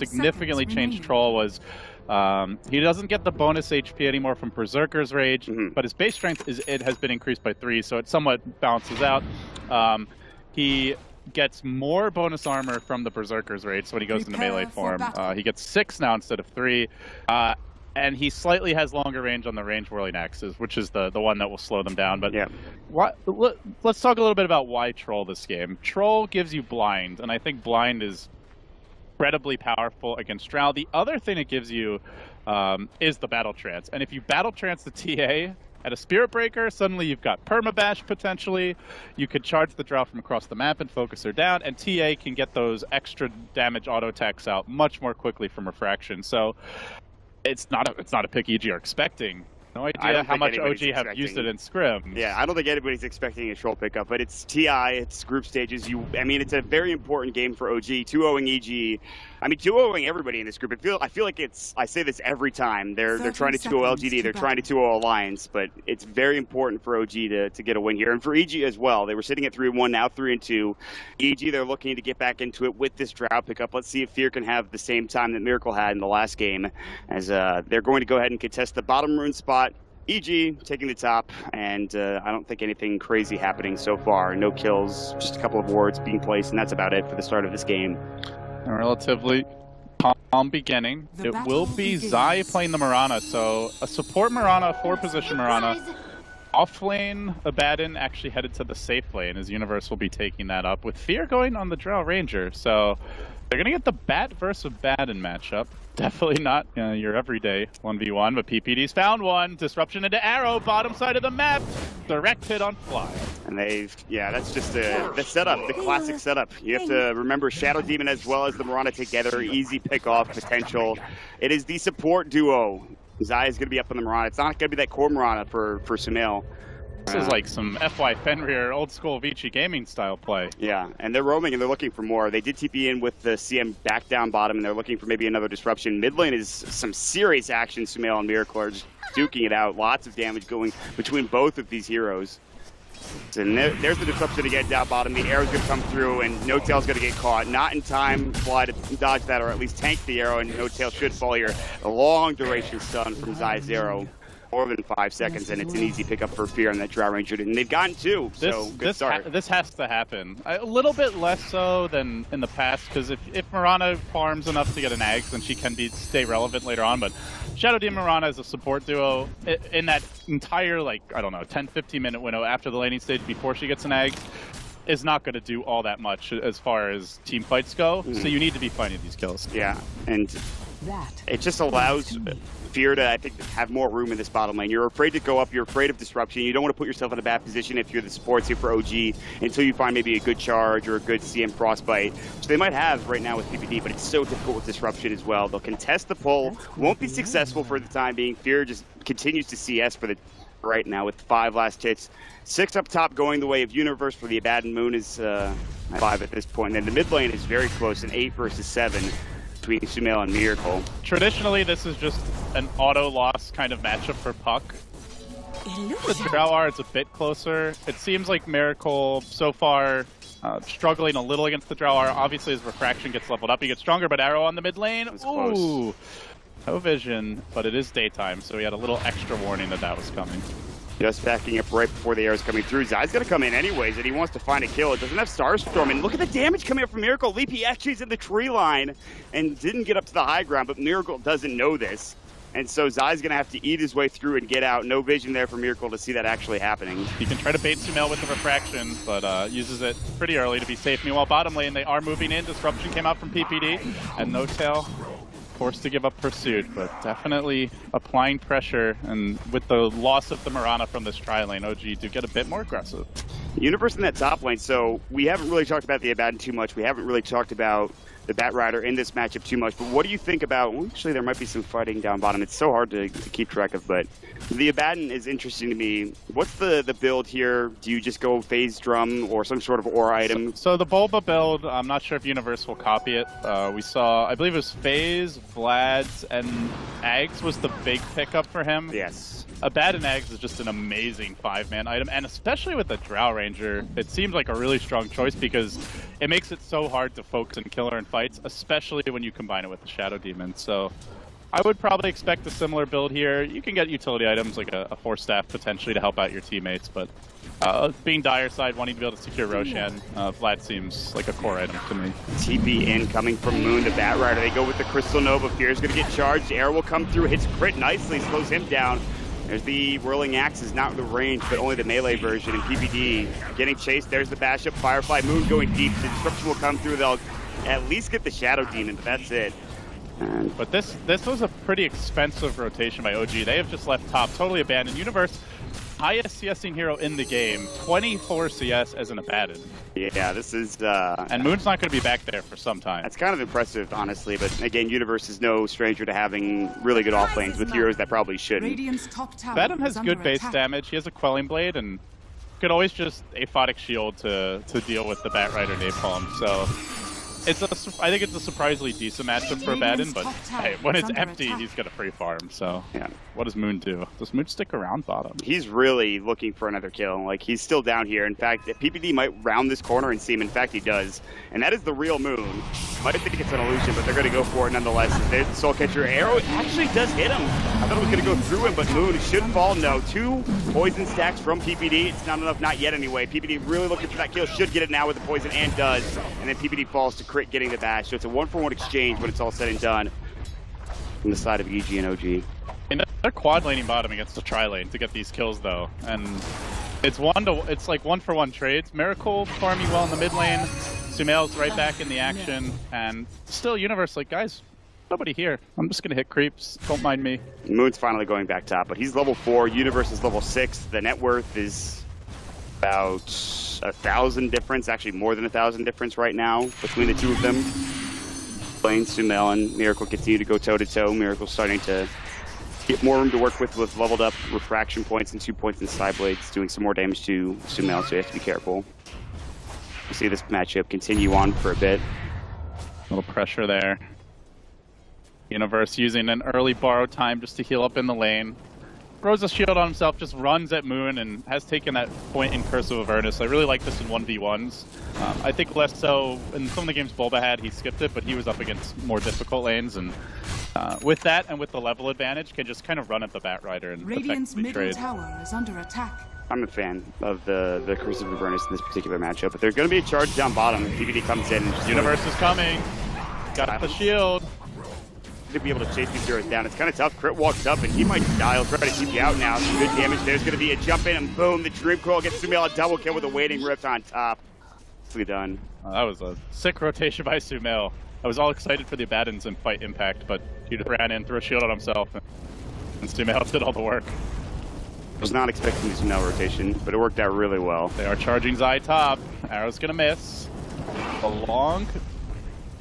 significantly changed Troll was he doesn't get the bonus HP anymore from Berserker's Rage, but his base strength has been increased by 3, so it somewhat balances out. He gets more bonus armor from the Berserker's Rage, so when he goes into melee form, he gets 6 now instead of 3. And he slightly has longer range on the range whirling axes, which is the one that will slow them down. But let's talk a little bit about why Troll this game. Troll gives you Blind, and I think Blind is incredibly powerful against Drow. The other thing it gives you is the Battle Trance. And if you Battle Trance the TA at a Spirit Breaker, suddenly you've got Permabash potentially. You could charge the Drow from across the map and focus her down, and TA can get those extra damage auto attacks out much more quickly from Refraction. So it's not a pick EG are expecting. No idea how much OG have used it in scrims. Yeah, I don't think anybody's expecting a Troll pickup, but it's TI, it's group stages. I mean, it's a very important game for OG. 2-0ing EG. I mean, 2-0ing everybody in this group. I feel like I say this every time. They're trying to 2-0 LGD, they're trying to 2-0 Alliance, but it's very important for OG to get a win here. And for EG as well. They were sitting at 3-1, now 3-2. EG, they're looking to get back into it with this Drow pickup. Let's see if Fear can have the same time that Miracle had in the last game, as they're going to go ahead and contest the bottom rune spot. EG taking the top, and I don't think anything crazy happening so far. No kills, just a couple of wards being placed, and that's about it for the start of this game. A relatively calm beginning. It will be Zai playing the Mirana, so a support Mirana, 4-position Mirana. Off lane, Abaddon actually headed to the safe lane, as Universe will be taking that up, with Fear going on the Drow Ranger. So they're going to get the Bat versus Abaddon matchup. Definitely not your everyday 1v1, but PPD's found one. Disruption into Arrow, bottom side of the map. Direct hit on Fly. And that's just the setup, the classic setup. You have to remember Shadow Demon as well as the Mirana together. Easy pick-off potential. It is the support duo. Zai is going to be up on the Mirana. It's not going to be that core Mirana for Sumail. This is like some FY Fenrir, old school Vici gaming style play. Yeah, and they're roaming and they're looking for more. They did TP in with the CM back down bottom, and they're looking for maybe another disruption. Mid lane is some serious action. Sumail and Miracle are just duking it out. Lots of damage going between both of these heroes. And there's the disruption again down bottom. The arrow's going to come through, and No Tail's going to get caught. Not in time, Fly, to dodge that, or at least tank the arrow, and No Tail should fall here. A long duration stun from Zai's arrow. More than 5 seconds, and it's an easy pickup for Fear on that Drow Ranger, and they've gotten 2, so good start. This has to happen. A little bit less so than in the past, because if Mirana farms enough to get an Ags, then she can stay relevant later on, but Shadow Demon Mirana as a support duo, in that entire, like, I don't know, 10-15 minute window after the laning stage before she gets an Ags, is not going to do all that much as far as team fights go, so you need to be finding these kills. Yeah, and it just allows Fear to, I think, have more room in this bottom lane. You're afraid to go up, you're afraid of disruption, you don't want to put yourself in a bad position if you're the supports here for OG until you find maybe a good charge or a good CM Frostbite, which they might have right now with PPD, but it's so difficult with disruption as well. They'll contest the pull, won't be successful for the time being. Fear just continues to CS for the right now with 5 last hits. 6 up top going the way of Universe for the Abaddon. Moon is 5 at this point. And then the mid lane is very close, an 8 versus 7. Between Sumail and Miracle. Traditionally, this is just an auto-loss kind of matchup for Puck. The Drow it's a bit closer. It seems like Miracle, so far, struggling a little against the Drow. Obviously, as Refraction gets leveled up, he gets stronger, but Arrow on the mid lane, ooh! No vision, but it is daytime, so he had a little extra warning that was coming. Just backing up right before the arrow's coming through. Zai's going to come in anyways, and he wants to find a kill. It doesn't have Starstorm, and look at the damage coming up from Miracle. Leapy actually is in the tree line and didn't get up to the high ground, but Miracle doesn't know this. And so Zai's going to have to eat his way through and get out. No vision there for Miracle to see that actually happening. He can try to bait Sumail with the Refraction, but uses it pretty early to be safe. Meanwhile, bottom lane, they are moving in. Disruption came out from PPD, and No Tail forced to give up pursuit, but definitely applying pressure, and with the loss of the Mirana from this tri lane, OG do get a bit more aggressive. Universe in that top lane, so we haven't really talked about the Abaddon too much. We haven't really talked about the Bat Rider in this matchup too much, but what do you think about, well, actually there might be some fighting down bottom. It's so hard to keep track of, but the Abaddon is interesting to me. What's the build here? Do you just go Phase Drum or some sort of aura item? So the Bulba build, I'm not sure if Universe will copy it. We saw, I believe it was Phase, Vlad's, and Ags was the big pickup for him. Yes. Abaddon Ags is just an amazing 5-man item, and especially with the Drow Ranger, it seems like a really strong choice because it makes it so hard to focus and kill her in fights, especially when you combine it with the Shadow Demon. So I would probably expect a similar build here. You can get utility items like a Force Staff potentially to help out your teammates, but being Dire side, wanting to be able to secure Roshan, Vlad seems like a core item to me. TP in coming from Moon, the Bat Rider. They go with the Crystal Nova. Fear's going to get charged. Air will come through, hits crit nicely, slows him down. There's the Whirling Axes, not the range, but only the melee version. And PPD getting chased. There's the bash up. Firefly Moon going deep. The disruption will come through. They'll at least get the Shadow Demon, but that's it. But this was a pretty expensive rotation by OG. They have just left top, totally abandoned. Universe, highest CSing hero in the game, 24 CS as an Abaddon. Yeah, this is... and Moon's not going to be back there for some time. That's kind of impressive, honestly, but again, Universe is no stranger to having really good off lanes with heroes that probably shouldn't. Abaddon has good base damage, he has a Quelling Blade, and could always just Aphotic Shield to deal with the Bat Rider Napalm, so... I think it's a surprisingly decent matchup for Abaddon, but hey, when it's empty, he's got a free farm, so yeah. What does Moon do? Does Moon stick around bottom? He's really looking for another kill. Like, he's still down here. In fact, PPD might round this corner and see him. In fact, he does. And that is the real Moon. Might think it's an illusion, but they're going to go for it nonetheless. There's the Soul Catcher. Arrow actually does hit him. I thought it was going to go through him, but Moon should fall. No, 2 poison stacks from PPD. It's not enough, not yet anyway. PPD really looking for that kill. Should get it now with the poison, and does. And then PPD falls to crit, getting the bash. So it's a 1-for-1 exchange when it's all said and done from the side of EG and OG. And they're quad laning bottom against the tri lane to get these kills though, and it's like 1-for-1 trades. Miracle farming well in the mid lane. Sumail's right back in the action, and still Universe like, guys, nobody here. I'm just gonna hit creeps. Don't mind me. Moon's finally going back top, but he's level 4. Universe is level 6. The net worth is about 1,000 difference, actually more than 1,000 difference right now between the two of them. Blaine, Sumail, and Miracle continue to go toe-to-toe. Miracle's starting to get more room to work with leveled up refraction points and 2 points in side blades, doing some more damage to Sumail, so you have to be careful. We'll see this matchup continue on for a bit. A little pressure there. Universe using an early borrow time just to heal up in the lane. Throws a shield on himself, just runs at Moon, and has taken that point in Cursive Avernus. I really like this in 1v1s. I think less so in some of the games Bulba had, he skipped it, but he was up against more difficult lanes, and with that and with the level advantage, can just kind of run at the Bat Rider and effectively trade. Tower is under attack. I'm a fan of the Cursive Avernus in this particular matchup, but there's going to be a charge down bottom. PPD comes in. And Universe is coming. Got the shield. To be able to chase these heroes down. It's kind of tough. Crit walks up, and he might die. He'll try to keep you out now. Some good damage. There's going to be a jump in, and boom, the Dream Coil gets Sumail a double kill with a waiting rift on top. Nicely done. That was a sick rotation by Sumail. I was all excited for the Abaddons and fight impact, but he just ran in, threw a shield on himself, and Sumail did all the work. I was not expecting the Sumail rotation, but it worked out really well. They are charging Zai top. Arrow's going to miss. A long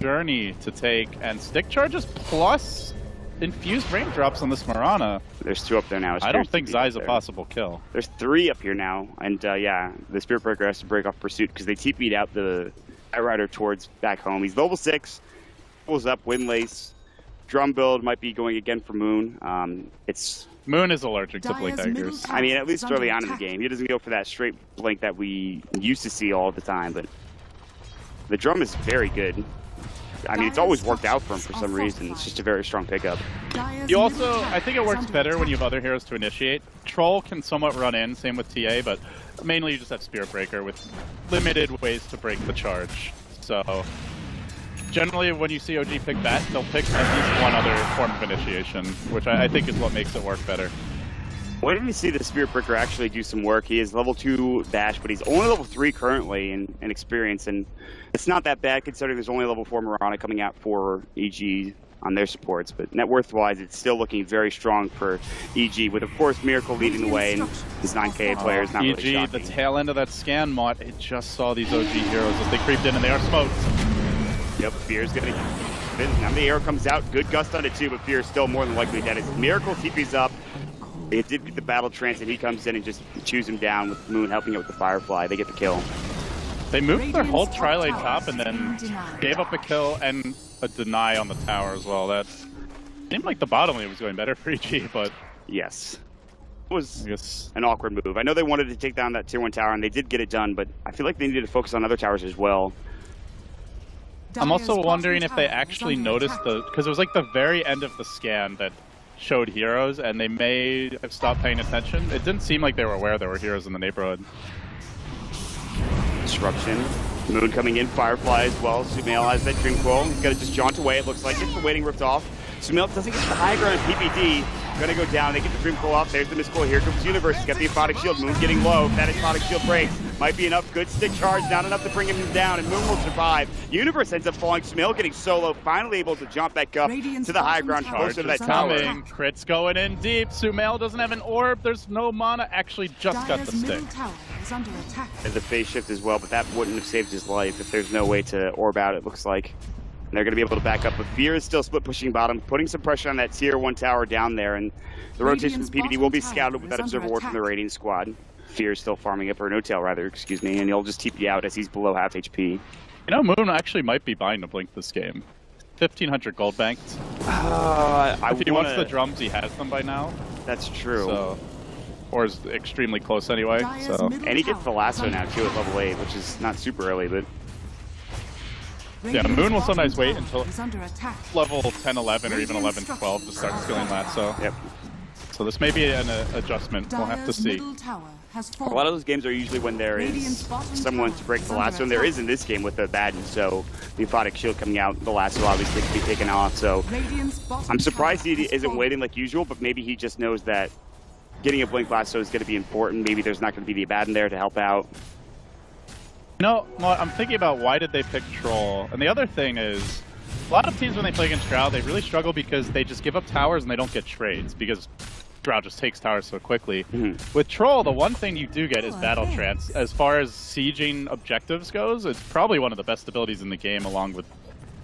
journey to take, and stick charges plus infused raindrops on this Mirana. There's 2 up there now. I don't think Zai's a possible kill. There's 3 up here now, and yeah, the Spirit Breaker has to break off pursuit because they TP'd out the Rider towards back home. He's level 6, pulls up, Windlace. Drum build might be going again for Moon. Moon is allergic to Blink Daggers. I mean, at least early on in the game. He doesn't go for that straight blink that we used to see all the time, but the drum is very good. I mean, it's always worked out for him for some reason. It's just a very strong pickup. You also, I think it works better when you have other heroes to initiate. Troll can somewhat run in, same with TA, but mainly you just have Spirit Breaker with limited ways to break the charge. So, generally when you see OG pick that, they'll pick at least one other form of initiation, which I think is what makes it work better. Why didn't we see the Spirit Breaker actually do some work? He is level 2 dash, but he's only level 3 currently in experience, and it's not that bad considering there's only level 4 Mirana coming out for EG on their supports. But net worth-wise, it's still looking very strong for EG, with, of course, Miracle leading the way, and his 9K player is not really shocking. EG, the tail end of that scan mod, it just saw these OG heroes as they creeped in, and they are smoked. Yep, Fear's gonna... Now the arrow comes out, good gust on it too, but Fear's still more than likely dead. As Miracle TP's up, it did get the battle trance, and he comes in and just chews him down with Moon helping out with the Firefly. They get the kill. They moved their whole tri-lane top and then gave up a kill and a deny on the tower as well. That seemed like the bottom lane was going better for EG, but... Yes. was an awkward move. I know they wanted to take down that tier 1 tower, and they did get it done, but I feel like they needed to focus on other towers as well. I'm also wondering if they actually noticed because it was like the very end of the scan that showed heroes, and they may have stopped paying attention. It didn't seem like they were aware there were heroes in the neighborhood. Disruption. Moon coming in, Firefly as well. Sumail has that Dream Coil. He's got to just jaunt away, it looks like. Gets the waiting ripped off. Sumail doesn't get the high ground PPD. Gonna go down. They get the Dream Coil off. There's the Mistcoil. Here comes Universe. He's got the Aphotic Shield. Moon getting low. That Aphotic Shield breaks. Might be enough. Good stick charge. Not enough to bring him down, and Moon will survive. Universe ends up falling. Sumail getting solo. Finally able to jump back up to the high ground, closer to that tower. Crit's going in deep. Sumail doesn't have an orb. There's no mana. Actually, just got the stick. There's a phase shift as well, but that wouldn't have saved his life if there's no way to orb out, it looks like. And they're going to be able to back up, but Fear is still split pushing bottom, putting some pressure on that tier 1 tower down there, and the rotation from PPD will be scouted with that Observer Ward from the Radiant squad. Fear is still farming up, or No-Tail rather, excuse me, and he'll just TP out as he's below half HP. You know, Moon actually might be buying a Blink this game. 1,500 gold banked. If he wants the drums, he has them by now. That's true. So, or is extremely close anyway. So. And he gets the lasso now too at level 8, which is not super early, but... Yeah, Moon will sometimes wait until level 10, 11, or even 11, 12 to start skilling lasso. Yep. So this may be an adjustment. We'll have to see. A lot of those games are usually when there is someone to break the lasso, and there is in this game with the Baden, so the Aphotic Shield coming out, the lasso obviously can be taken off, so I'm surprised he isn't waiting like usual, but maybe he just knows that getting a Blink lasso is going to be important. Maybe there's not going to be the Baden there to help out. You know, well, I'm thinking about why did they pick Troll, and the other thing is, a lot of teams when they play against Drow, they really struggle because they just give up towers and they don't get trades, because Drow just takes towers so quickly. With Troll, the one thing you do get is Battle Trance. As far as sieging objectives goes, it's probably one of the best abilities in the game, along with,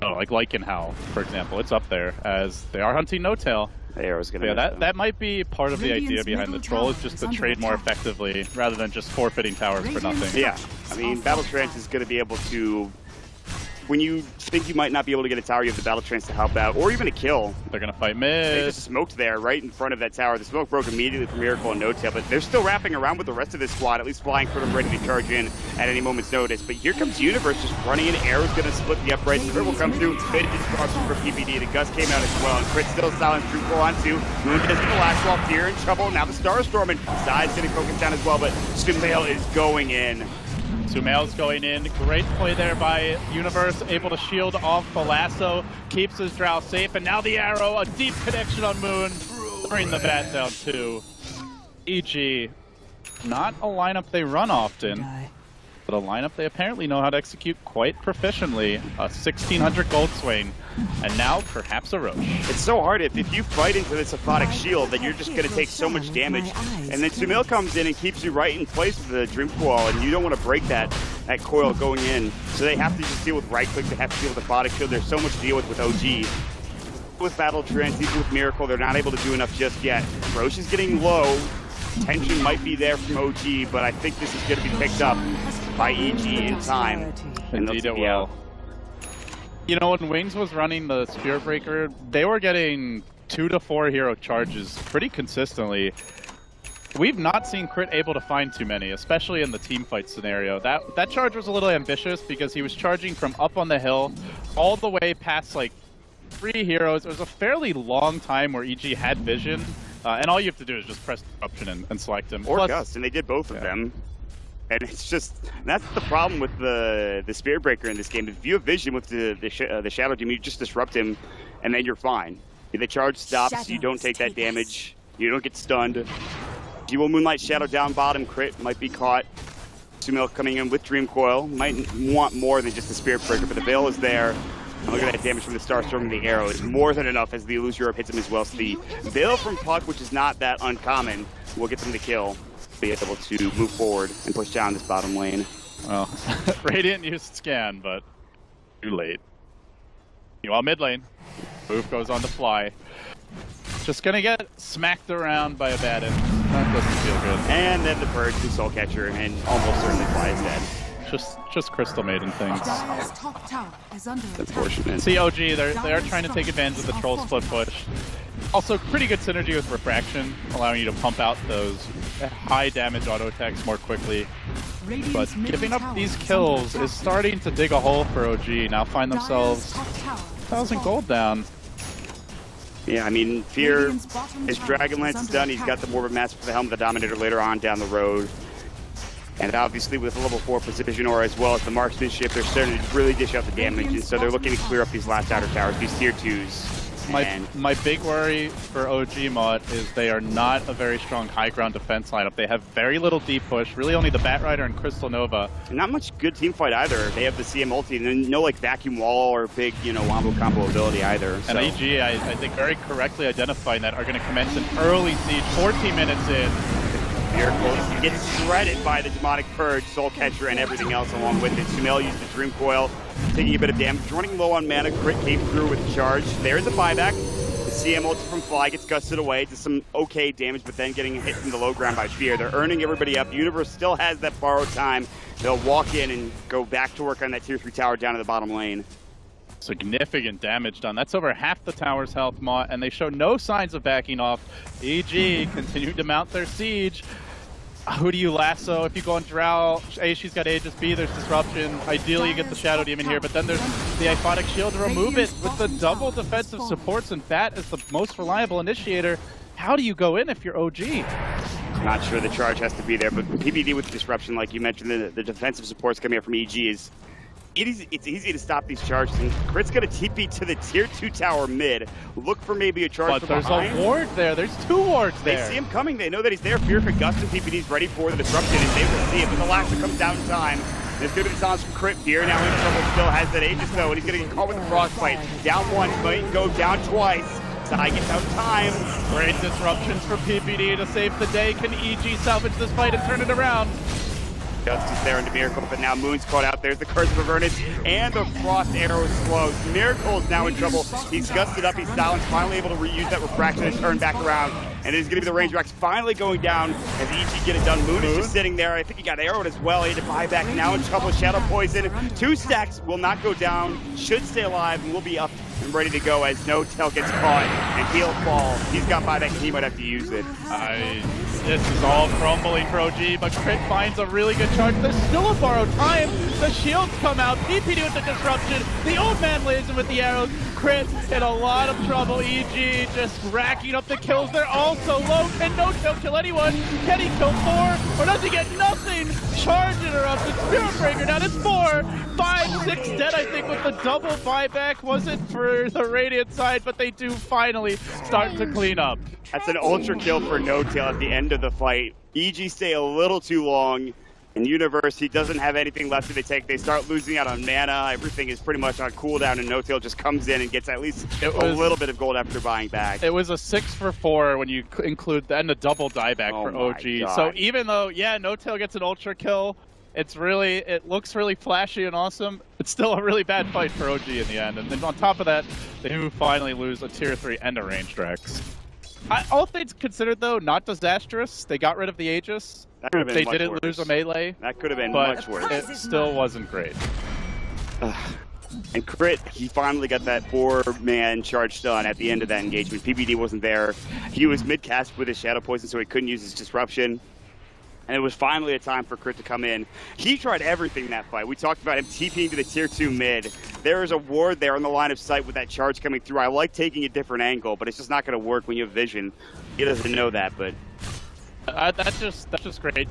like Lycanhow, for example. It's up there, as they are hunting No-Tail. That might be part of the idea behind the Troll, is just to trade more effectively, rather than just forfeiting towers for nothing. Yeah, I mean, Battle Trance is going to be able to... When you think you might not be able to get a tower, you have the Battle Trance to help out, or even a kill. They're going to fight mid. They just smoked there, right in front of that tower. The smoke broke immediately from Miracle and No-Tail, but they're still wrapping around with the rest of this squad, at least flying for them, ready to charge in at any moment's notice. But here comes Universe just running in. Arrow's going to split the upright. Crit will come through. Faded destruction for PPD. The Gust came out as well, and Crit still silent through full on 2. Moon does get the last wall. Fear in trouble. Now the Starstorm, and Zai's getting focused down as well, but Sumail is going in. Sumail's going in. Great play there by Universe, able to shield off the lasso, keeps his Drow safe, and now the arrow, a deep connection on Moon, bring the bat down too. EG, not a lineup they run often, but a lineup they apparently know how to execute quite proficiently. A 1,600 gold swing, and now perhaps a Roche. It's so hard if you fight into this Aphotic Shield that you're just going to take so much damage, and then Sumail comes in and keeps you right in place with the Dream Coil, and you don't want to break that coil going in, so they have to just deal with right click, they have to deal with Aphotic Shield. There's so much to deal with OG. With Battle Trance, even with Miracle, they're not able to do enough just yet. Roche is getting low. Tension might be there from OG, but I think this is going to be picked up by EG in time. Indeed it will. You know, when Wings was running the Spirit Breaker, they were getting 2 to 4 hero charges pretty consistently. We've not seen Crit able to find too many, especially in the team fight scenario. That charge was a little ambitious because he was charging from up on the hill all the way past like 3 heroes. It was a fairly long time where EG had vision. And all you have to do is just press Disruption and select him. Or Gust, and they did both of them. And it's just, that's the problem with the Spirit Breaker in this game. If you have vision with the Shadow Demon, you just disrupt him, and then you're fine. The charge stops, you don't take that damage, you don't get stunned. You will Moonlight Shadow down bottom, Crit might be caught. Sumail coming in with Dream Coil, might want more than just the Spirit Breaker, but the Veil is there. And look at that damage from the Starstorm and the arrow. It's more than enough as the Illusion Orb hits him as well. So the Veil from Puck, which is not that uncommon, will get them to kill. Be able to move forward and push down this bottom lane. Well, Radiant used Scan, but too late. Meanwhile, mid lane, move goes on to Fly. Just gonna get smacked around by a Baden. That doesn't feel good. And then the Purge, the Soul Catcher, and almost certainly Fly is dead. Just Crystal Maiden things. Unfortunate. See OG, they are trying to take advantage of the Troll split push. Also, pretty good synergy with Refraction, allowing you to pump out those high damage auto attacks more quickly. But giving up these kills is starting to dig a hole for OG. Now find themselves 1,000 gold down. Yeah, I mean, Fear, his Dragon Lance is done. He's got the Morbid Mask for the Helm of the Dominator later on down the road. And obviously with the level 4 Precision Aura as well as the Marksmanship, they're starting to really dish out the damage. And so they're looking to clear up these last outer towers, these tier 2s. My big worry for OG Mod is they are not a very strong high ground defense lineup. They have very little deep push, really only the Batrider and Crystal Nova. And not much good team fight either. They have the CM ulti and then no like vacuum wall or big, you know, wombo combo ability either. So. And EG, I think very correctly identifying that, are going to commence an early siege 14 minutes in. Miracle gets shredded by the Demonic Purge, Soul Catcher, and everything else along with it. Sumail used the Dream Coil, taking a bit of damage. Running low on mana, Crit came through with the charge. There's a buyback. The CM ulti from Fly gets gusted away to some okay damage, but then getting hit from the low ground by Fear. They're earning everybody up. Universe still has that borrowed time. They'll walk in and go back to work on that tier 3 tower down to the bottom lane. Significant damage done. That's over half the tower's health, Mott, and they show no signs of backing off. EG continuing to mount their siege. Who do you lasso? If you go on Drow, A, she's got Aegis, B, there's Disruption. Ideally, you get the Shadow Demon here, but then there's the Iconic Shield to remove it with the double defensive supports and Bat as the most reliable initiator. How do you go in if you're OG? Not sure the charge has to be there, but PBD with Disruption, like you mentioned, the defensive supports coming up from EG is... It's easy to stop these charges, and Crit's gonna TP to the tier 2 tower mid. Look for maybe a charge from behind. There's a ward there. There's 2 wards there. They see him coming. They know that he's there. Fear could gust, and PPD's ready for the disruption, and they will see it. But the last that comes down in time. There's gonna be the silence from Crit. Fear now in trouble. Still has that Aegis though, and he's gonna get caught with the Frostbite. Down 1, might go down twice. Sai gets out time. Great disruptions from PPD to save the day. Can EG salvage this fight and turn it around? Justice there into Miracle, but now Moon's caught out. There's the Curse of Avernus, and the Frost Arrow slows. Miracle is now in trouble. He's gusted up, he's silenced, finally able to reuse that Refraction and turn back around. And it is going to be the Range Racks finally going down as EG get it done. Moon is just sitting there. I think he got arrowed as well. He had to buy back. Now in trouble. Shadow Poison. 2 stacks will not go down. Should stay alive and will be up and ready to go as No Tail gets caught and he'll fall. He's got buyback and he might have to use it. This is all crumbling for OG, but Crit finds a really good charge. There's still a borrowed time. The shields come out. PPD with the disruption. The old man lays him with the arrows. Crit in a lot of trouble. EG just racking up the kills. They're all so low. Can No Tail kill anyone? Can he kill 4? Or does he get nothing? Charge interrupted. Spirit Breaker down. It's 4. 5, 6 dead, I think, with the double buyback. Wasn't for the Radiant side, but they do finally start to clean up. That's an ultra kill for No Tail at the end of the fight. EG stay a little too long. In Universe, he doesn't have anything left to take. They start losing out on mana. Everything is pretty much on cooldown, and No Tail just comes in and gets at least a little bit of gold after buying back. It was a 6 for 4 when you include and a double dieback for OG. God. So even though, yeah, No Tail gets an ultra kill, it looks really flashy and awesome. It's still a really bad fight for OG in the end. And then on top of that, they do finally lose a tier 3 and a Ranged Rex. All things considered, though, not disastrous. They got rid of the Aegis. They didn't lose a melee. That could have been much worse. It still wasn't great. And Crit, he finally got that 4-man charge done at the end of that engagement. PBD wasn't there. He was mid-cast with his Shadow Poison, so he couldn't use his Disruption. And it was finally a time for Crit to come in. He tried everything in that fight. We talked about him TPing to the tier 2 mid. There is a ward there on the line of sight with that charge coming through. I like taking a different angle, but it's just not going to work when you have vision. He doesn't know that, but... That's just great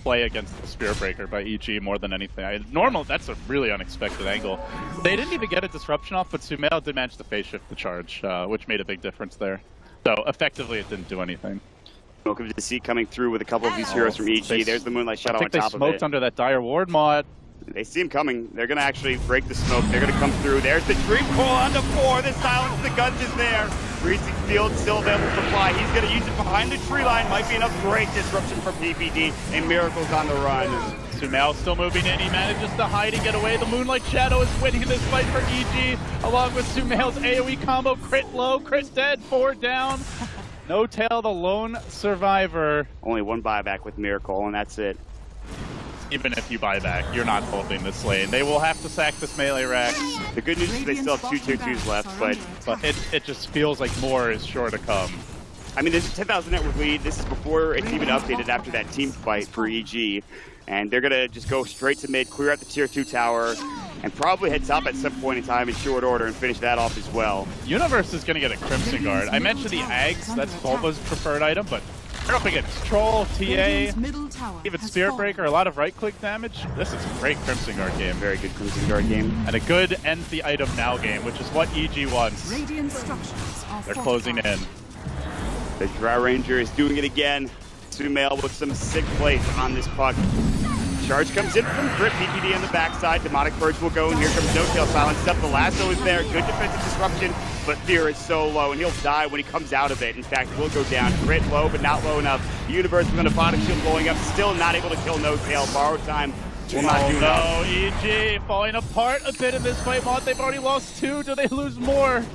play against the Spirit Breaker by EG more than anything. That's a really unexpected angle. They didn't even get a disruption off, but Sumail did manage to phase shift the charge, which made a big difference there. So effectively, it didn't do anything. Welcome to the seat coming through with a couple of these heroes from EG. There's the Moonlight Shadow on top of it. I think they smoked under that dire ward mod. They see him coming. They're going to actually break the smoke. They're going to come through. There's the Dream Coil on the 4. The silence, the guns is there. Freezing Field still available for Fly. He's going to use it behind the tree line. Might be enough. Great disruption from PPD. And Miracle's on the run. Sumail still moving in. He manages to hide and get away. The Moonlight Shadow is winning this fight for EG, along with Sumail's AoE combo. Crit low, Crit dead, 4 down. No Tail, the lone survivor. Only 1 buyback with Miracle, and that's it. even if you buy back, you're not holding this lane. They will have to sack this melee rack. The good news is they still have 2 tier 2s left, but it just feels like more is sure to come. I mean, there's a 10,000 network lead. This is before it's even updated after that team fight for EG. And they're going to just go straight to mid, clear out the tier 2 tower, and probably head top at some point in time in short order and finish that off as well. Universe is going to get a Crimson Guard. I mentioned the Ags, that's Volva's preferred item, but they're up against Troll, TA, even Spirit Breaker, a lot of right-click damage. This is a great Crimson Guard game. Very good Crimson Guard game. And a good end the item now game, which is what EG wants. They're closing in. The Drow Ranger is doing it again. Sumail with some sick plays on this puck. Charge comes in from Crit, PPD on the backside. Demonic Purge will go, and here comes No-Tail silenced up. The lasso is there. Good defensive disruption, but Fear is so low, and he'll die when he comes out of it. In fact, will go down. Crit low, but not low enough. Universe with an Aphotic Shield blowing up. Still not able to kill No-Tail. Borrow time will not do enough. EG falling apart a bit in this fight. Mod, they've already lost 2. Do they lose more?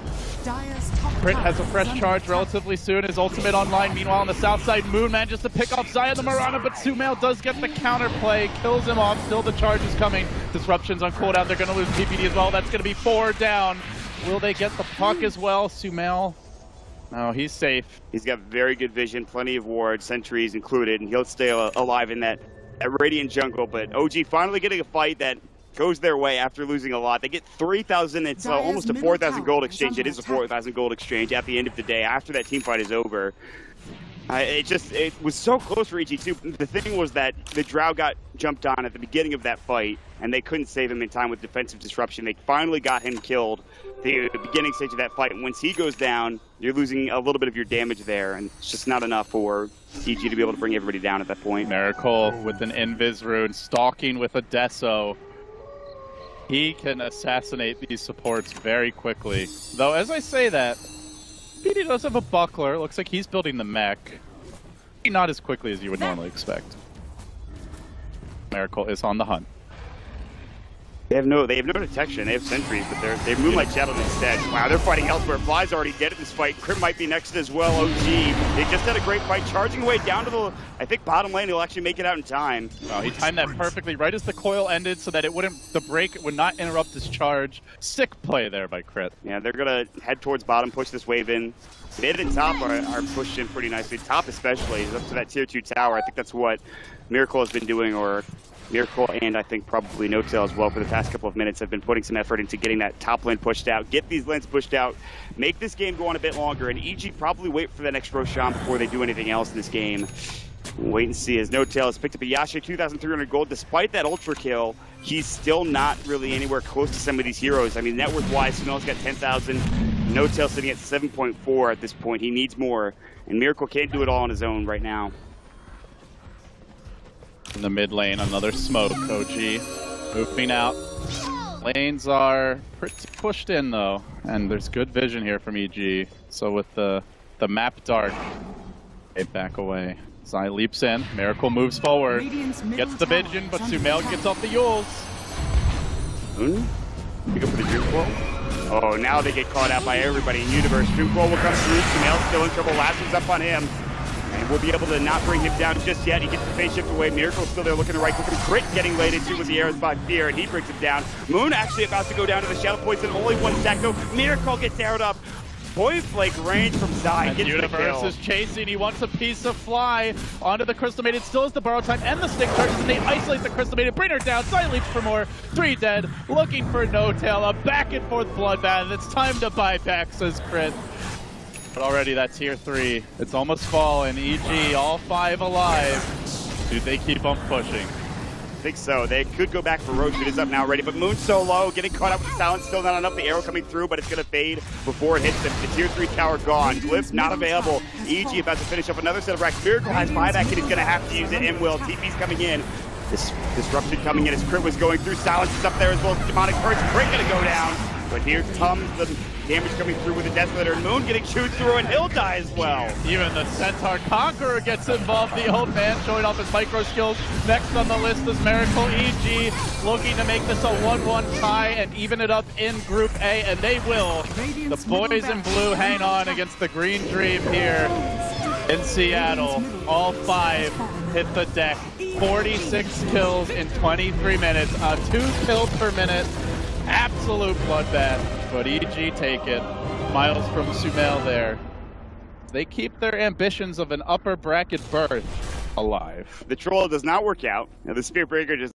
Crit has a fresh charge relatively soon. His ultimate online. Meanwhile, on the south side, Moon manages to pick off Zaya the Mirana, but Sumail does get the counterplay, kills him off. Still the charge is coming. Disruptions on cooldown. They're going to lose PPD as well. That's going to be 4 down. Will they get the puck as well? Sumail. No, he's safe. He's got very good vision, plenty of wards, sentries included, and he'll stay alive in that Radiant jungle. But OG finally getting a fight that goes their way after losing a lot. They get 3,000. It's almost a 4,000 gold exchange. It is a 4,000 gold exchange at the end of the day after that team fight is over. It was so close for EG2. The thing was that the Drow got jumped on at the beginning of that fight, and they couldn't save him in time with defensive disruption. They finally got him killed at the beginning stage of that fight. And once he goes down, you're losing a little bit of your damage there, and it's just not enough for EG to be able to bring everybody down at that point. Miracle with an Invis rune, stalking with a Deso. He can assassinate these supports very quickly. Though, as I say that, PD does have a buckler. Looks like he's building the mech. Not as quickly as you would normally expect. Miracle is on the hunt. They have no detection. They have sentries, but they Moonlight Shadow instead. Wow, they're fighting elsewhere. Fly's already dead at this fight. Crim might be next as well. OG. They just had a great fight, charging away down to the, I think, bottom lane. He'll actually make it out in time. Wow, he timed that perfectly right as the coil ended so that the break would not interrupt his charge. Sick play there by Crit. Yeah, they're gonna head towards bottom, push this wave in. Mid and top are pushed in pretty nicely. Top especially is up to that tier 2 tower. I think that's what Miracle has been doing, or Miracle and I think probably No-Tail as well for the past couple of minutes have been putting some effort into getting that top lane pushed out, get these lanes pushed out, make this game go on a bit longer, and EG probably wait for the next Roshan before they do anything else in this game. Wait and see as No-Tail has picked up a Yasha 2,300 gold. Despite that ultra kill, he's still not really anywhere close to some of these heroes. I mean, net worth-wise, Sumail's got 10,000. No-Tail sitting at 7.4 at this point. He needs more, and Miracle can't do it all on his own right now. In the mid lane, another smoke. OG moving out. Lanes are pretty pushed in though, and there's good vision here from EG. So with the map dark, they back away. Zai leaps in. Miracle moves forward, gets the vision, but Sumail gets off the Yules. You go for the Dream Coil. Oh, now they get caught out by everybody in Universe. Dream Coil will come through. Sumail's still in trouble. Lasso's up on him. And we'll be able to not bring him down just yet. He gets the phase shift away. Miracle's still there looking to right click him. Crit getting laid into with the air spot Fear, and he brings him down. Moon actually about to go down to the Shadow Poison. Only one stack though. Miracle gets arrowed up. Point blank range from Zai. Gets Universe the kill. is chasing. He wants a piece of Fly onto the Crystal Maiden. Still has the borrow time and the stick charges, and they isolate the Crystal Maiden. Bring her down. Zai leaps for more. 3 dead. Looking for No-Tail. A back and forth bloodbath. And it's time to buy back, says Crit. But already that tier 3, it's almost fallen. EG, all 5 alive. Do they keep on pushing? I think so. They could go back for Roche. It is up now ready, but Moon's so low, getting caught up with the silence. Still not enough. The arrow coming through, but it's going to fade before it hits them. The tier 3 tower gone. Glyph not available. EG about to finish up another set of racks. Miracle has buyback, and he's going to have to use it. And will. TP's coming in. This disruption coming in as Crit was going through. Silence is up there as well. Demonic Purge. Crit going to go down. But here comes the damage coming through with the Desolator. Moon getting chewed through, and he'll die as well. Even the Centaur Conqueror gets involved. The old man showing off his micro skills. Next on the list is Miracle. EG looking to make this a 1-1 tie and even it up in Group A, and they will. The boys in blue hang on against the Green Dream here. In Seattle, all 5 hit the deck. 46 kills in 23 minutes, 2 kills per minute. Absolute bloodbath, but EG take it. Miles from Sumail there. They keep their ambitions of an upper bracket berth alive. The troll does not work out. Now, the Spirit Breaker just